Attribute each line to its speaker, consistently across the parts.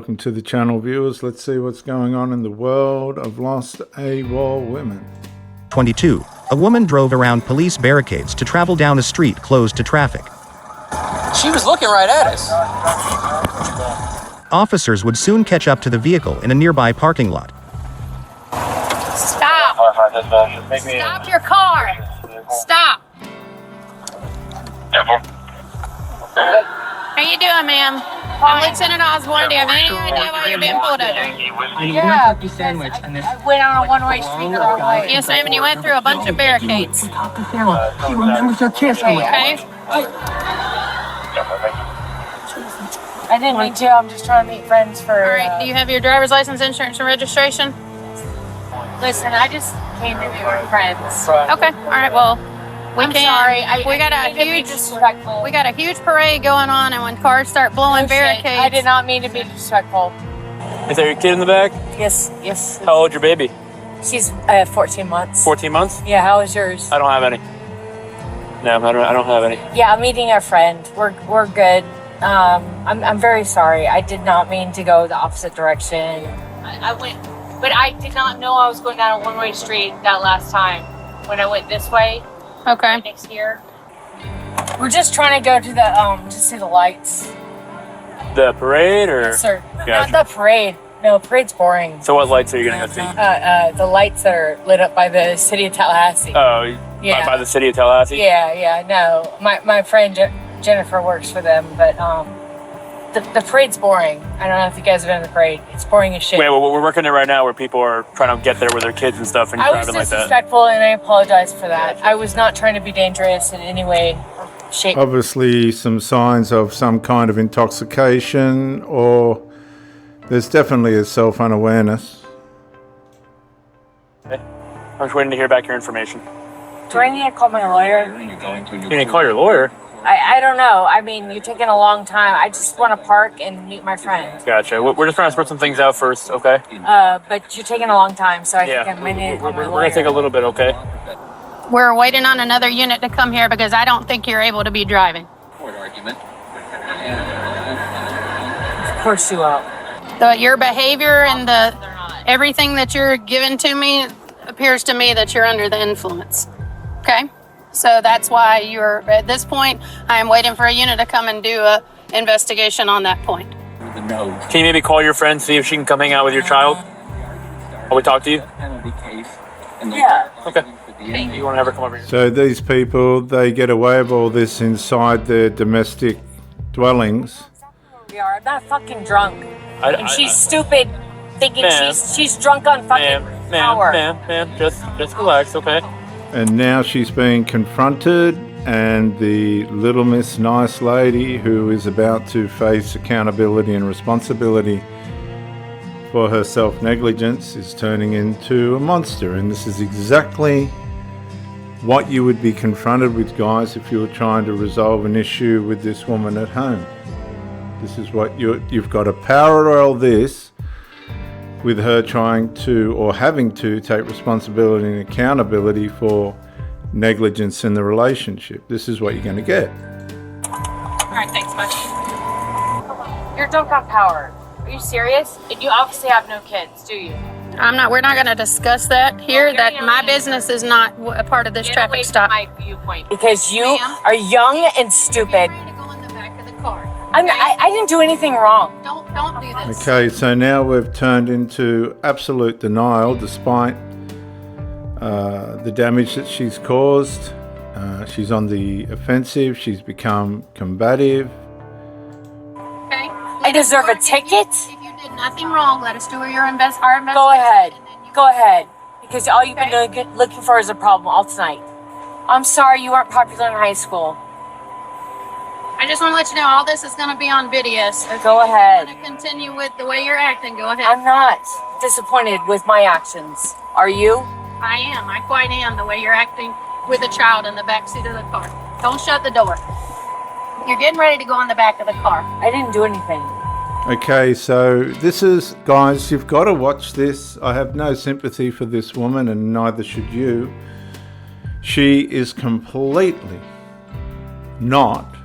Speaker 1: welcome to the channel, viewers. Let's see what's going on in the world of lost AWOL women.
Speaker 2: 22. A woman drove around police barricades to travel down a street closed to traffic.
Speaker 3: She was looking right at us.
Speaker 2: Officers would soon catch up to the vehicle in a nearby parking lot.
Speaker 4: Stop! Stop your car! Stop! How you doing, ma'am? I'm Lieutenant Osborne. Do you have any idea why you're being pulled over?
Speaker 5: Yeah, I went on a one-way street the wrong way.
Speaker 4: Yes, ma'am, and you went through a bunch of barricades.
Speaker 5: She remembers her kiss.
Speaker 4: Okay?
Speaker 5: I didn't mean to. I'm just trying to meet friends for...
Speaker 4: All right, do you have your driver's license, insurance, and registration?
Speaker 5: Listen, I just came to meet my friends.
Speaker 4: Okay, all right, well,
Speaker 5: I'm sorry.
Speaker 4: We got a huge parade going on, and when cars start blowing barricades...
Speaker 5: I did not mean to be disrespectful.
Speaker 3: Is that your kid in the back?
Speaker 5: Yes.
Speaker 3: How old's your baby?
Speaker 5: She's 14 months.
Speaker 3: 14 months?
Speaker 5: Yeah, how is yours?
Speaker 3: I don't have any. No, I don't have any.
Speaker 5: Yeah, I'm meeting a friend. We're good. I'm very sorry. I did not mean to go the opposite direction. I went, but I did not know I was going down a one-way street that last time. When I went this way,
Speaker 4: Okay.
Speaker 5: next here. We're just trying to go to the to see the lights.
Speaker 3: The parade, or?
Speaker 5: Yes, sir.
Speaker 3: Gotcha.
Speaker 5: Not the parade. No, parade's boring.
Speaker 3: So what lights are you gonna go see?
Speaker 5: The lights that are lit up by the city of Tallahassee.
Speaker 3: Oh,
Speaker 5: Yeah.
Speaker 3: by the city of Tallahassee?
Speaker 5: Yeah. No, my friend Jennifer works for them, but the parade's boring. I don't know if you guys have been in the parade. It's boring as shit.
Speaker 3: Wait, well, we're working it right now where people are trying to get there with their kids and stuff, and
Speaker 5: I was
Speaker 3: driving like that.
Speaker 5: disrespectful, and I apologize for that. I was not trying to be dangerous in any way, shape.
Speaker 1: Obviously some signs of some kind of intoxication, or there's definitely a self-unawareness.
Speaker 3: Okay. I'm just waiting to hear back your information.
Speaker 5: Do I need to call my lawyer?
Speaker 3: You need to call your lawyer?
Speaker 5: I don't know. I mean, you're taking a long time. I just want to park and meet my friend.
Speaker 3: Gotcha. We're just trying to sort some things out first, okay?
Speaker 5: But you're taking a long time, so I think
Speaker 3: Yeah.
Speaker 5: I'm going to call my
Speaker 3: We're
Speaker 5: lawyer.
Speaker 3: gonna take a little bit, okay?
Speaker 4: We're waiting on another unit to come here because I don't think you're able to be driving.
Speaker 5: Of course you will.
Speaker 4: Your behavior and everything that you're giving to me appears to me that you're under the influence. Okay? So that's why at this point, I am waiting for a unit to come and do a investigation on that point.
Speaker 3: Can you maybe call your friend, see if she can come hang out with your child? Will we talk to you?
Speaker 5: Yeah.
Speaker 3: Okay. You want to have her come over here?
Speaker 1: So these people, they get away with all this inside their domestic dwellings.
Speaker 5: We are. I'm not fucking drunk. And she's stupid, thinking
Speaker 3: Ma'am.
Speaker 5: she's drunk on fucking power.
Speaker 3: Ma'am, just relax, okay?
Speaker 1: And now she's being confronted, and the little Miss Nice Lady, who is about to face accountability and responsibility for her self-negligence, is turning into a monster. And this is exactly what you would be confronted with, guys, if you were trying to resolve an issue with this woman at home. This is what you've got to parallel this with her trying to, or having to, take responsibility and accountability for negligence in the relationship. This is what you're going to get.
Speaker 5: All right, thanks much. You're drunk on power. Are you serious? And you obviously have no kids, do you?
Speaker 4: We're not going to discuss that here. That my business is not a part of this traffic stop.
Speaker 5: My viewpoint. Because you are young and stupid.
Speaker 4: To go in the back of the car.
Speaker 5: I didn't do anything wrong.
Speaker 4: Don't do this.
Speaker 1: Okay, so now we've turned into absolute denial despite the damage that she's caused. She's on the offensive. She's become combative.
Speaker 4: Okay.
Speaker 5: I deserve a ticket?
Speaker 4: If you did nothing wrong, let us do our investigation.
Speaker 5: Go ahead. Go ahead. Because all you've been looking for is a problem all tonight. I'm sorry you weren't popular in high school.
Speaker 4: I just want to let you know all this is going to be on video. So if
Speaker 5: Go ahead.
Speaker 4: you want to continue with the way you're acting, go ahead.
Speaker 5: I'm not disappointed with my actions. Are you?
Speaker 4: I am. I quite am. The way you're acting with a child in the back seat of the car. Don't shut the door. You're getting ready to go in the back of the car.
Speaker 5: I didn't do anything.
Speaker 1: Okay, so this is, guys, you've got to watch this. I have no sympathy for this woman, and neither should you. She is completely not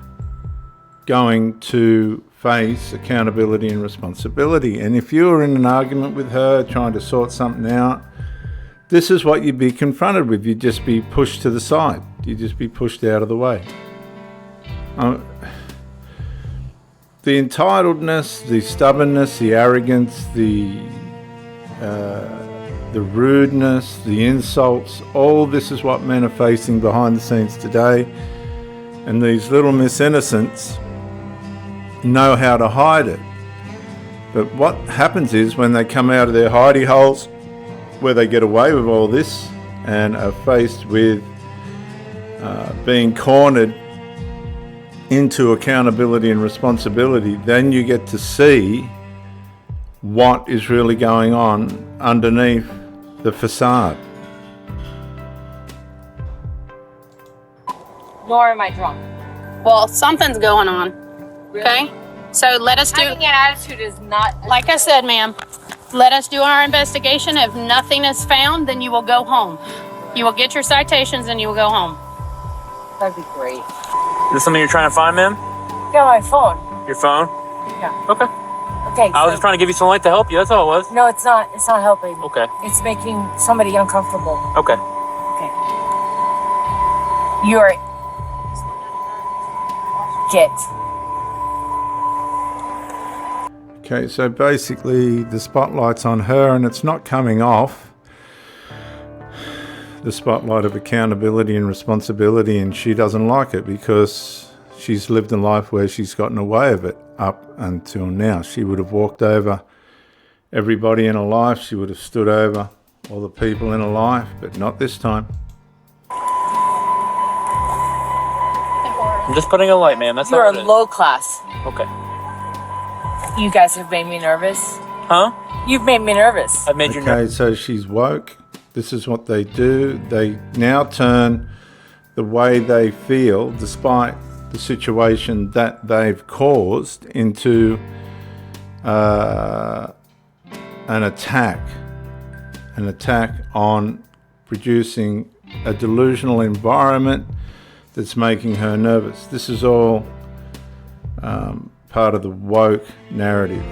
Speaker 1: going to face accountability and responsibility. And if you were in an argument with her trying to sort something out, this is what you'd be confronted with. You'd just be pushed to the side. You'd just be pushed out of the way. The entitledness, the stubbornness, the arrogance, the rudeness, the insults, all this is what men are facing behind the scenes today. And these little Miss Innocents know how to hide it. But what happens is when they come out of their hidey holes, where they get away with all this and are faced with being cornered into accountability and responsibility, then you get to see what is really going on underneath the facade.
Speaker 5: Nor am I drunk.
Speaker 4: Well, something's going on. Okay? So let us do,
Speaker 5: Having an attitude is not.
Speaker 4: like I said, ma'am, let us do our investigation. If nothing is found, then you will go home. You will get your citations and you will go home.
Speaker 5: That'd be great.
Speaker 3: Is this something you're trying to find, ma'am?
Speaker 5: Got my phone.
Speaker 3: Your phone?
Speaker 5: Yeah.
Speaker 3: Okay.
Speaker 5: Okay.
Speaker 3: I was just trying to give you some light to help you. That's all it was.
Speaker 5: No, it's not. It's not helping.
Speaker 3: Okay.
Speaker 5: It's making somebody uncomfortable.
Speaker 3: Okay.
Speaker 5: Okay. You're. Get.
Speaker 1: Okay, so basically the spotlight's on her and it's not coming off. The spotlight of accountability and responsibility, and she doesn't like it because she's lived a life where she's gotten away with it up until now. She would have walked over everybody in her life. She would have stood over all the people in her life, but not this time.
Speaker 3: I'm just putting a light, ma'am. That's
Speaker 5: You're
Speaker 3: all
Speaker 5: a
Speaker 3: it is.
Speaker 5: low class.
Speaker 3: Okay.
Speaker 5: You guys have made me nervous.
Speaker 3: Huh?
Speaker 5: You've made me nervous.
Speaker 3: I've made you
Speaker 1: Okay,
Speaker 3: nervous.
Speaker 1: so she's woke. This is what they do. They now turn the way they feel, despite the situation that they've caused, into an attack on producing a delusional environment that's making her nervous. This is all part of the woke narrative.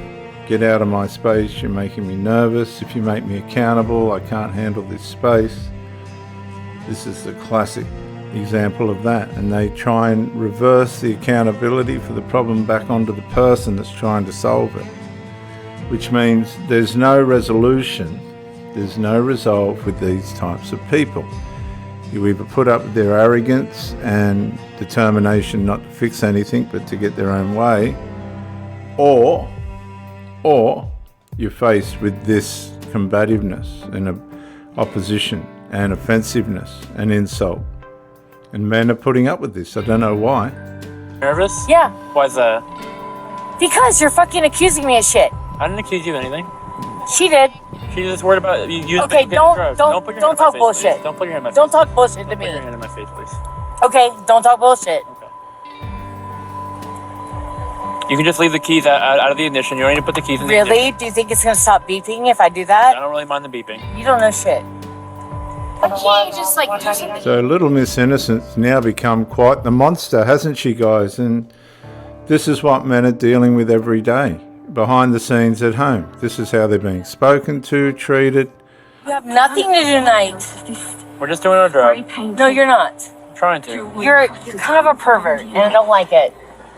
Speaker 1: Get out of my space, you're making me nervous. If you make me accountable, I can't handle this space. This is the classic example of that. And they try and reverse the accountability for the problem back onto the person that's trying to solve it. Which means there's no resolution, there's no resolve with these types of people. You either put up with their arrogance and determination not to fix anything but to get their own way, or you're faced with this combativeness and opposition and offensiveness and insult. And men are putting up with this. I don't know why.
Speaker 3: Nervous?
Speaker 5: Yeah.
Speaker 3: Why's that?
Speaker 5: Because you're fucking accusing me of shit.
Speaker 3: I didn't accuse you of anything.
Speaker 5: She did.
Speaker 3: She's just worried about you using
Speaker 5: Okay,
Speaker 3: drugs. Put your hand
Speaker 5: don't
Speaker 3: in my
Speaker 5: talk
Speaker 3: face,
Speaker 5: bullshit.
Speaker 3: please. Don't put your hand in my face.
Speaker 5: Don't talk bullshit to
Speaker 3: Put your
Speaker 5: me.
Speaker 3: hand in my face, please.
Speaker 5: Okay, don't talk bullshit.
Speaker 3: Okay. You can just leave the keys out of the ignition. You don't need to put the keys in the ignition.
Speaker 5: Really? Do you think it's gonna stop beeping if I do
Speaker 3: I
Speaker 5: that?
Speaker 3: don't really mind the beeping.
Speaker 5: You don't know shit. Why can't you just like do something?
Speaker 1: So Little Miss Innocent's now become quite the monster, hasn't she, guys? And this is what men are dealing with every day, behind the scenes at home. This is how they're being spoken to, treated.
Speaker 5: You have nothing to do tonight.
Speaker 3: We're just doing our job.
Speaker 5: No, you're not.
Speaker 3: I'm trying to.
Speaker 5: You're kind of a pervert, and I don't like it.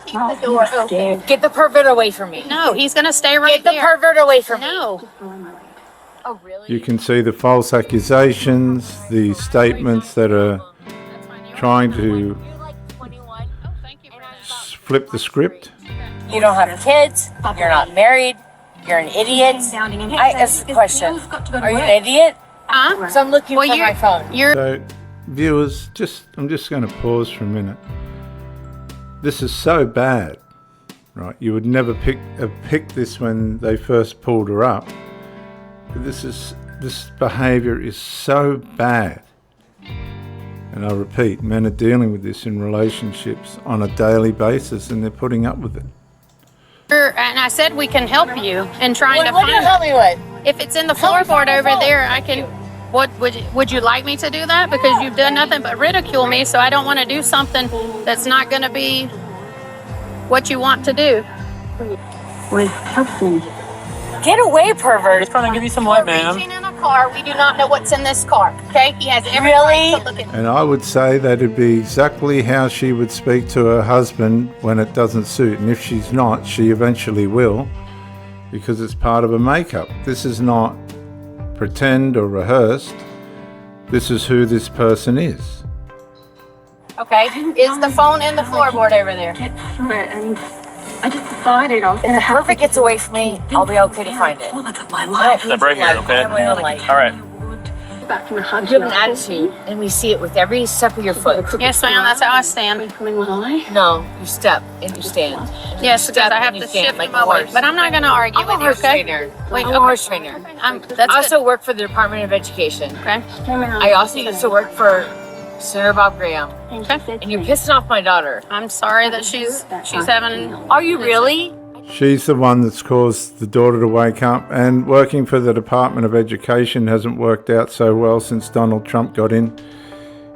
Speaker 4: Keep the door open.
Speaker 5: Get the pervert away from me.
Speaker 4: No, he's going to stay right
Speaker 5: Get the
Speaker 4: there.
Speaker 5: pervert away from me.
Speaker 4: No.
Speaker 5: Oh, really?
Speaker 1: You can see the false accusations, the statements that are trying to
Speaker 5: You're like 21.
Speaker 1: flip the script.
Speaker 5: You don't have kids. You're not married. You're an idiot. I ask a question. Are you an idiot?
Speaker 4: Huh?
Speaker 5: So I'm looking for my phone.
Speaker 1: So, viewers, I'm just going to pause for a minute. This is so bad, right? You would never have picked this when they first pulled her up. But this behaviour is so bad. And I repeat, men are dealing with this in relationships on a daily basis, and they're putting up with it.
Speaker 4: And I said we can help you in trying to
Speaker 5: What do you
Speaker 4: find
Speaker 5: help me with?
Speaker 4: If it's in the
Speaker 5: Help me
Speaker 4: floorboard
Speaker 5: find
Speaker 4: over
Speaker 5: the phone.
Speaker 4: there, I can. What would you like me to do that? Because you've done nothing but ridicule me, so I don't want to do something that's not going to be what you want to do.
Speaker 6: with husband.
Speaker 5: Get away, pervert.
Speaker 3: Just trying to give you some light,
Speaker 4: We're
Speaker 3: ma'am.
Speaker 4: reaching in a car. We do not know what's in this car. Okay? He has every
Speaker 5: Really?
Speaker 4: right to look at
Speaker 1: And I would say that'd be exactly how she would speak to her husband when it doesn't suit. And if she's not, she eventually will, because it's part of a makeup. This is not pretend or rehearsed. This is who this person is.
Speaker 4: Okay? Is the phone in the floorboard over there?
Speaker 6: And I just decided I was going to have
Speaker 5: If it gets away from me, I'll be okay to find it.
Speaker 6: all of my life.
Speaker 3: Step right here, okay?
Speaker 5: I have my own life.
Speaker 3: All right.
Speaker 6: Back from a hug.
Speaker 5: You have an attitude, and we see it with every step of your foot.
Speaker 4: Yes, ma'am. That's how I stand.
Speaker 6: Coming when I.
Speaker 5: No, you step and you stand.
Speaker 4: Yes, because I have
Speaker 5: and
Speaker 4: to
Speaker 5: you stand
Speaker 4: shift
Speaker 5: like
Speaker 4: my
Speaker 5: a
Speaker 4: weight.
Speaker 5: horse.
Speaker 4: But I'm not going to argue
Speaker 5: I'm a
Speaker 4: with you,
Speaker 5: horse
Speaker 4: okay?
Speaker 5: trainer.
Speaker 4: Wait,
Speaker 5: I'm
Speaker 4: okay.
Speaker 5: a horse trainer.
Speaker 4: That's
Speaker 5: I also
Speaker 4: good.
Speaker 5: work for the Department of Education.
Speaker 4: Okay.
Speaker 5: I also used to work for Senator Bob Graham.
Speaker 4: Okay.
Speaker 5: And you're pissing off my daughter.
Speaker 4: I'm sorry that she's having.
Speaker 5: Are you really?
Speaker 1: She's the one that's caused the daughter to wake up, and working for the Department of Education hasn't worked out so well since Donald Trump got in.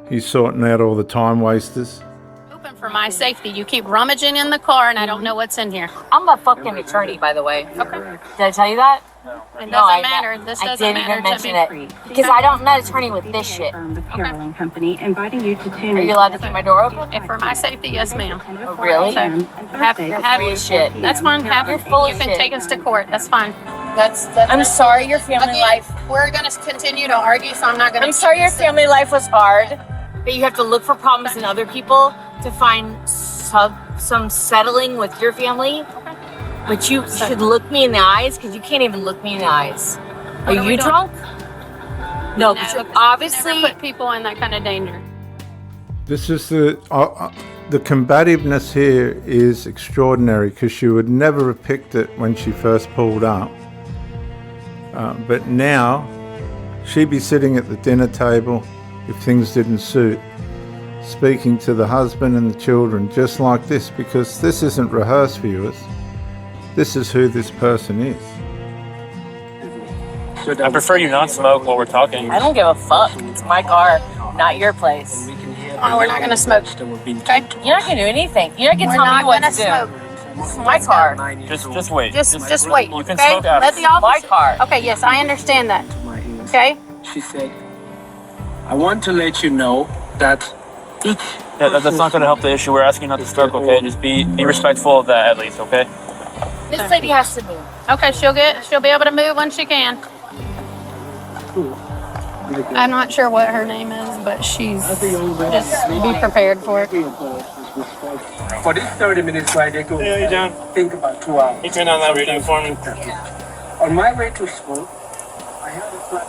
Speaker 1: He's sorting out all the time wasters.
Speaker 4: Open for my safety. You keep rummaging in the car, and I don't know what's in here.
Speaker 5: I'm a fucking attorney, by the way.
Speaker 4: Okay.
Speaker 5: Did I tell you that?
Speaker 4: It doesn't
Speaker 5: I-
Speaker 4: matter. This
Speaker 5: I
Speaker 4: doesn't
Speaker 5: didn't
Speaker 4: matter
Speaker 5: even
Speaker 4: to
Speaker 5: mention
Speaker 4: me.
Speaker 5: it. Because I'm not an attorney with this shit.
Speaker 6: The Caroline Company inviting you to tune
Speaker 5: Are you allowed to keep my door open?
Speaker 4: If for my safety, yes, ma'am.
Speaker 5: Oh, really?
Speaker 4: So, have
Speaker 5: Full of shit.
Speaker 4: That's fine.
Speaker 5: You're full of
Speaker 4: You can
Speaker 5: shit.
Speaker 4: take us to court. That's fine.
Speaker 5: I'm sorry your family
Speaker 4: Again,
Speaker 5: life.
Speaker 4: we're going to continue to argue, so I'm not going to.
Speaker 5: I'm sorry your family life was hard. That you have to look for problems in other people to find some settling with your family. But you should look me in the eyes because you can't even look me in the eyes. Are
Speaker 4: What are we
Speaker 5: you
Speaker 4: doing?
Speaker 5: drunk? No, because obviously.
Speaker 4: Never put people in that kind of danger.
Speaker 1: This is the combativeness here is extraordinary, because she would never have picked it when she first pulled up. But now she'd be sitting at the dinner table if things didn't suit, speaking to the husband and the children just like this, because this isn't rehearsed, viewers. This is who this person is.
Speaker 3: I prefer you not smoke while we're talking.
Speaker 5: I don't give a fuck. It's my car, not your place.
Speaker 4: Oh, we're not going to smoke. Okay?
Speaker 5: You're not gonna do anything. You're not gonna
Speaker 4: We're
Speaker 5: tell
Speaker 4: not
Speaker 5: me what
Speaker 4: going
Speaker 5: to
Speaker 4: to
Speaker 5: do.
Speaker 4: smoke.
Speaker 5: This is my car.
Speaker 3: Just wait.
Speaker 4: Just wait.
Speaker 3: You can
Speaker 4: okay?
Speaker 3: smoke after.
Speaker 4: Let the
Speaker 5: My
Speaker 4: officer.
Speaker 5: car.
Speaker 4: Okay, yes, I understand that.
Speaker 7: my ears.
Speaker 4: Okay?
Speaker 7: She said, I want to let you know that each
Speaker 3: That's not going to help the issue. We're asking you not to smoke, okay? Just be respectful of that at least, okay?
Speaker 5: This lady has to move.
Speaker 4: Okay, she'll be able to move when she can. I'm not sure what her name is, but she's just be prepared for it.
Speaker 7: for this 30 minutes ride, they go
Speaker 3: you doing?
Speaker 7: think about 2 hours.
Speaker 3: You turn on that radio for me.
Speaker 7: On my way to school, I had a flight.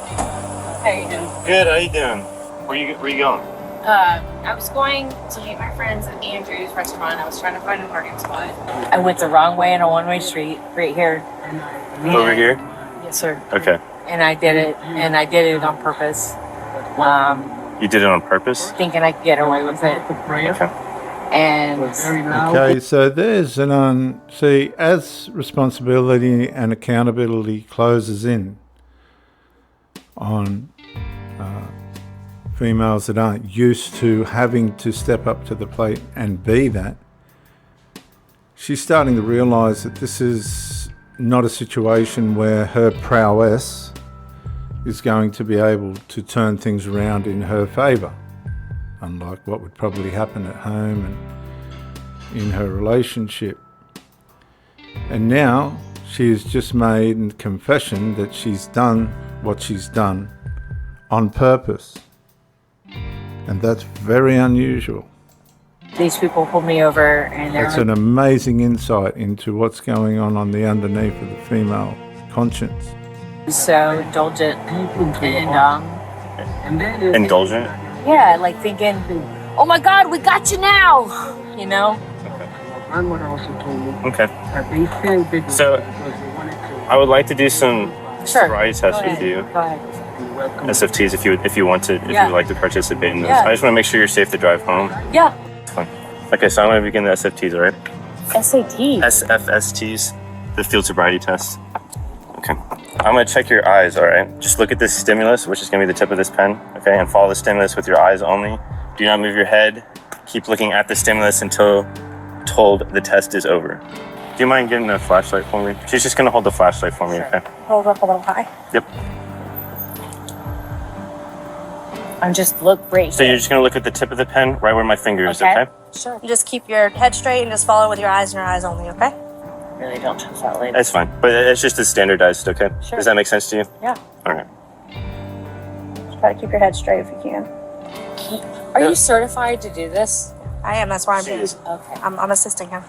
Speaker 5: How you doing?
Speaker 3: Good, how you doing? Where you going?
Speaker 5: I was going to meet my friends at Andrew's restaurant. I was trying to find a parking spot. I went the wrong way in a one-way street right here.
Speaker 3: Over here?
Speaker 5: Yes, sir.
Speaker 3: Okay.
Speaker 5: And I did it, on purpose.
Speaker 3: You did it on purpose?
Speaker 5: Thinking I could get away with it.
Speaker 3: Okay.
Speaker 5: And
Speaker 1: Okay, so there's see, as responsibility and accountability closes in on females that aren't used to having to step up to the plate and be that, she's starting to realize that this is not a situation where her prowess is going to be able to turn things around in her favor, unlike what would probably happen at home and in her relationship. And now she has just made a confession that she's done what she's done on purpose. And that's very unusual.
Speaker 5: these people pulled me over and
Speaker 1: That's
Speaker 5: they're
Speaker 1: an amazing insight into what's going on the underneath of the female conscience.
Speaker 5: so indulgent and
Speaker 3: Indulgent?
Speaker 5: yeah, like thinking, oh my God, we got you now, you know?
Speaker 7: Grandmother also told me
Speaker 3: Okay.
Speaker 7: that they sent big
Speaker 3: So,
Speaker 7: because they wanted to
Speaker 3: I would like to do some
Speaker 5: Sure.
Speaker 3: sobriety tests
Speaker 5: Go
Speaker 3: with
Speaker 5: ahead.
Speaker 3: you.
Speaker 5: Go ahead.
Speaker 7: welcome.
Speaker 3: SFTs if you want to, if
Speaker 5: Yeah.
Speaker 3: you'd like to participate in those.
Speaker 5: Yeah.
Speaker 3: I just want to make sure you're safe to drive home.
Speaker 5: Yeah.
Speaker 3: Fine. Okay, so I'm going to begin the SFTs, all right?
Speaker 5: SAT.
Speaker 3: SFSTs, the field sobriety test. Okay. I'm going to check your eyes, all right? Just look at this stimulus, which is going to be the tip of this pen, okay? And follow the stimulus with your eyes only. Do not move your head. Keep looking at the stimulus until told the test is over. Do you mind getting a flashlight for me? She's just gonna hold the flashlight for me, okay?
Speaker 5: Hold up a little high.
Speaker 3: Yep.
Speaker 5: I'm just look right
Speaker 3: So
Speaker 5: here.
Speaker 3: you're just gonna look at the tip of the pen, right where my finger is, okay?
Speaker 5: Sure.
Speaker 8: You just keep your head straight and just follow with your eyes and your eyes only, okay?
Speaker 5: Really don't touch that lady.
Speaker 3: That's fine, but it's just as standardized, okay?
Speaker 5: Sure.
Speaker 3: Does that make sense to you?
Speaker 5: Yeah.
Speaker 3: All right.
Speaker 8: Just try to keep your head straight if you can.
Speaker 5: Are you certified to do this?
Speaker 8: I am, that's why I'm here.
Speaker 5: Okay.
Speaker 8: I'm assisting him.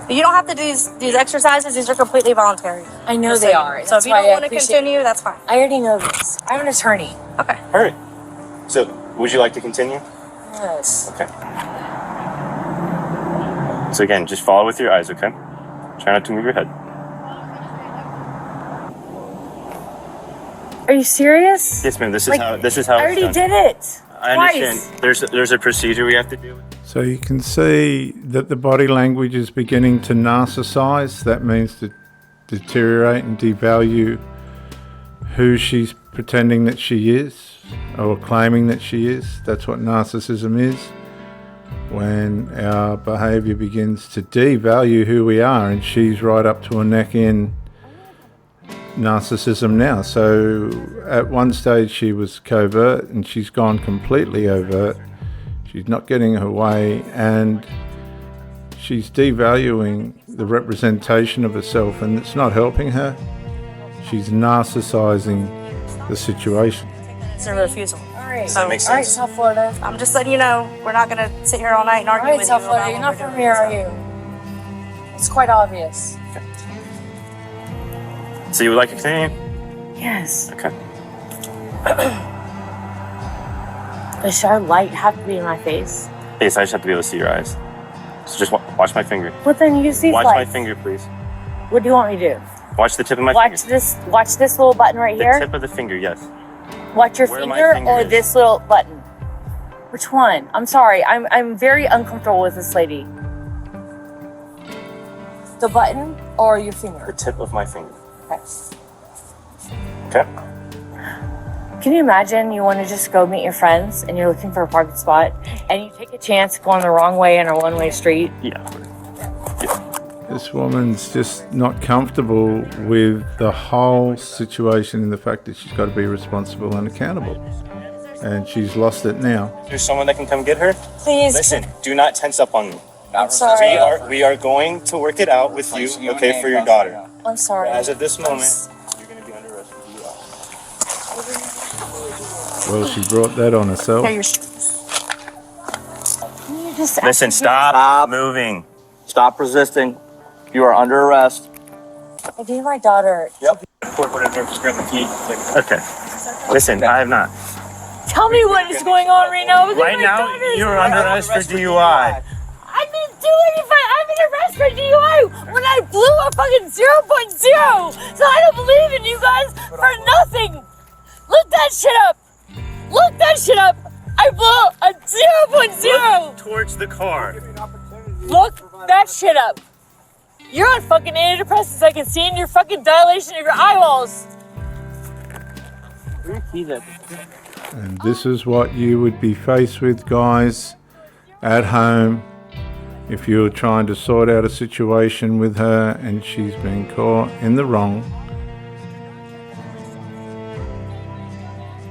Speaker 8: But you don't have to do these exercises, these are completely voluntary.
Speaker 5: I know they are.
Speaker 8: So if you don't want to continue, that's fine.
Speaker 5: I already know this. I'm an attorney.
Speaker 8: Okay.
Speaker 3: All right. So, would you like to continue?
Speaker 5: Yes.
Speaker 3: Okay. So again, just follow with your eyes, okay? Try not to move your head.
Speaker 5: Are you serious?
Speaker 3: Yes, ma'am. This is
Speaker 5: Like,
Speaker 3: how
Speaker 5: I
Speaker 3: it's
Speaker 5: already
Speaker 3: done.
Speaker 5: did it.
Speaker 3: I understand. There's a procedure we have to do.
Speaker 1: So you can see that the body language is beginning to narcissize. That means to deteriorate and devalue who she's pretending that she is or claiming that she is. That's what narcissism is. When our behavior begins to devalue who we are, and she's right up to her neck in narcissism now. So at one stage she was covert and she's gone completely overt. She's not getting her way and she's devaluing the representation of herself, and it's not helping her. She's narcissizing the situation.
Speaker 8: It's a refusal.
Speaker 5: All right.
Speaker 8: So,
Speaker 3: makes
Speaker 5: All right,
Speaker 3: sense.
Speaker 5: South Florida.
Speaker 8: I'm just letting you know, we're not going to sit here all night and
Speaker 5: All
Speaker 8: argue
Speaker 5: right,
Speaker 8: with
Speaker 5: South
Speaker 8: you.
Speaker 5: Florida.
Speaker 8: about
Speaker 5: You're
Speaker 8: what
Speaker 5: not
Speaker 8: we're
Speaker 5: from
Speaker 8: doing,
Speaker 5: here,
Speaker 8: so.
Speaker 5: are you? It's quite obvious.
Speaker 3: So you would like to continue?
Speaker 5: Yes.
Speaker 3: Okay.
Speaker 5: Does our light have to be in my face?
Speaker 3: Yes, I just have to be able to see your eyes. So just watch my finger.
Speaker 5: But then use these
Speaker 3: Watch
Speaker 5: lights.
Speaker 3: my finger, please.
Speaker 5: What do you want me to do?
Speaker 3: Watch the tip of my
Speaker 5: Watch
Speaker 3: finger.
Speaker 5: this. Watch this little button right
Speaker 3: The
Speaker 5: here.
Speaker 3: tip of the finger, yes.
Speaker 5: Watch your
Speaker 3: Where my
Speaker 5: finger
Speaker 3: finger
Speaker 5: or
Speaker 3: is.
Speaker 5: this little button. Which one? I'm sorry. I'm very uncomfortable with this lady. The button or your
Speaker 3: The
Speaker 5: finger?
Speaker 3: tip of my finger.
Speaker 5: Okay.
Speaker 3: Okay.
Speaker 5: Can you imagine you want to just go meet your friends and you're looking for a parking spot and you take a chance going the wrong way in a one-way street?
Speaker 3: Yeah.
Speaker 1: This woman's just not comfortable with the whole situation and the fact that she's got to be responsible and accountable. And she's lost it now.
Speaker 3: There's someone that can come get her.
Speaker 5: Please.
Speaker 3: Listen, do not tense up on me.
Speaker 5: I'm sorry.
Speaker 3: We are going to work it out with you, okay, for your daughter.
Speaker 5: I'm sorry.
Speaker 3: As of this moment, you're going to be under arrest for DUI.
Speaker 1: Well, she brought that on herself.
Speaker 8: Here,
Speaker 5: Can you just
Speaker 3: Listen, stop moving.
Speaker 9: Stop resisting. You are under arrest.
Speaker 5: I gave my daughter.
Speaker 9: Yep.
Speaker 3: Okay. Listen, I have not.
Speaker 5: Tell me what is going on right now. Because
Speaker 3: Right
Speaker 5: my
Speaker 3: now,
Speaker 5: daughter's-
Speaker 3: you're under arrest for DUI.
Speaker 5: I didn't do anything. I'm in arrest for DUI when I blew a fucking 0.0. So I don't believe in you guys for nothing. Look that shit up. Look that shit up. I blew a 0.0.
Speaker 3: Look towards the car.
Speaker 5: Look that shit up. You're on fucking antidepressants. I can see in your fucking dilation of your eyeballs.
Speaker 1: And this is what you would be faced with, guys, at home if you're trying to sort out a situation with her and she's been caught in the wrong.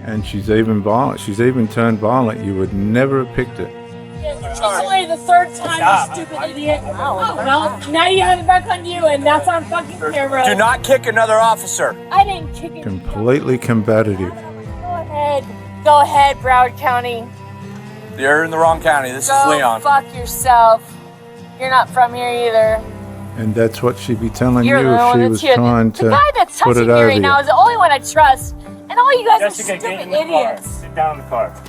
Speaker 1: And she's even violent. She's even turned violent. You would never have picked it.
Speaker 5: It's only the third time, you stupid idiot. Oh, well, now you have it back on you, and that's on fucking camera.
Speaker 9: Do not kick another officer.
Speaker 5: I didn't kick it.
Speaker 1: Completely combative.
Speaker 5: Go ahead, Broward County.
Speaker 9: You're in the wrong county. This is
Speaker 5: Go
Speaker 9: Leon.
Speaker 5: fuck yourself. You're not from here either.
Speaker 1: And that's what she'd be telling
Speaker 5: You're
Speaker 1: you
Speaker 5: the
Speaker 1: if
Speaker 5: one
Speaker 1: she
Speaker 5: that's
Speaker 1: was
Speaker 5: here.
Speaker 1: trying
Speaker 5: The guy
Speaker 1: to
Speaker 5: that's
Speaker 1: put
Speaker 5: touching
Speaker 1: it
Speaker 5: me
Speaker 1: over
Speaker 5: right now
Speaker 1: you.
Speaker 5: is the only one I trust. And all you guys
Speaker 3: Jessica,
Speaker 5: are
Speaker 3: get
Speaker 5: stupid
Speaker 3: in the car.
Speaker 5: idiots.
Speaker 3: Sit down in the car.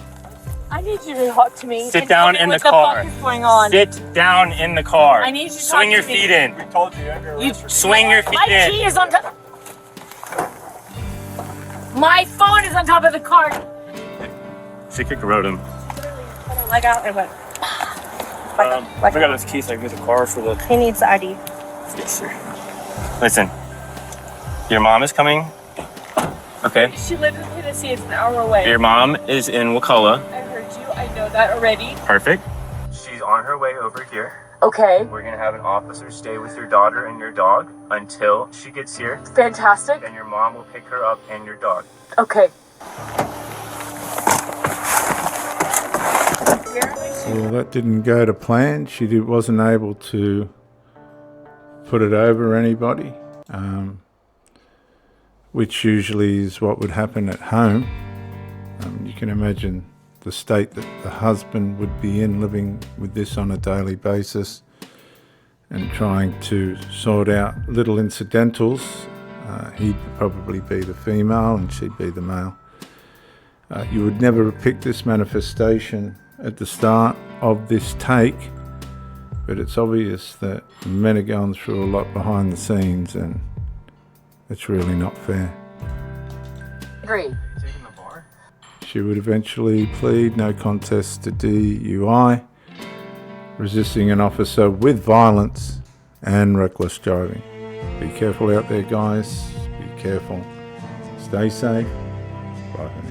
Speaker 5: I need you to talk to me.
Speaker 3: Sit
Speaker 5: and tell
Speaker 3: down
Speaker 5: me
Speaker 3: in the
Speaker 5: what
Speaker 3: car.
Speaker 5: What the fuck is going on?
Speaker 3: Sit down in the car.
Speaker 5: I need you to
Speaker 3: Swing
Speaker 5: talk
Speaker 3: your
Speaker 5: to me.
Speaker 3: feet in.
Speaker 9: Told you under
Speaker 5: You
Speaker 3: Swing your feet
Speaker 5: My
Speaker 3: in.
Speaker 5: key is on top. My phone is on top of the car.
Speaker 3: She kicked rode him.
Speaker 8: leg out and went.
Speaker 9: I got his keys. I can get the car for the.
Speaker 8: He needs the ID.
Speaker 3: Yes, sir. Listen, your mom is coming. Okay.
Speaker 5: She lives in Tennessee. It's an hour away.
Speaker 3: Your mom is in Wakulla.
Speaker 5: I heard you. I know that already.
Speaker 3: Perfect. She's on her way over here.
Speaker 5: Okay.
Speaker 3: We're gonna have an officer stay with your daughter and your dog until she gets here.
Speaker 5: Fantastic.
Speaker 3: And your mom will pick her up and your dog.
Speaker 5: Okay.
Speaker 1: Well, that didn't go to plan. She wasn't able to put it over anybody, which usually is what would happen at home. You can imagine the state that the husband would be in, living with this on a daily basis and trying to sort out little incidentals. He'd probably be the female and she'd be the male. You would never have picked this manifestation at the start of this take, but it's obvious that men are going through a lot behind the scenes and it's really not fair.
Speaker 5: Agree.
Speaker 1: She would eventually plead no contest to DUI, resisting an officer with violence and reckless driving. Be careful out there, guys. Be careful. Stay safe. Bye for now.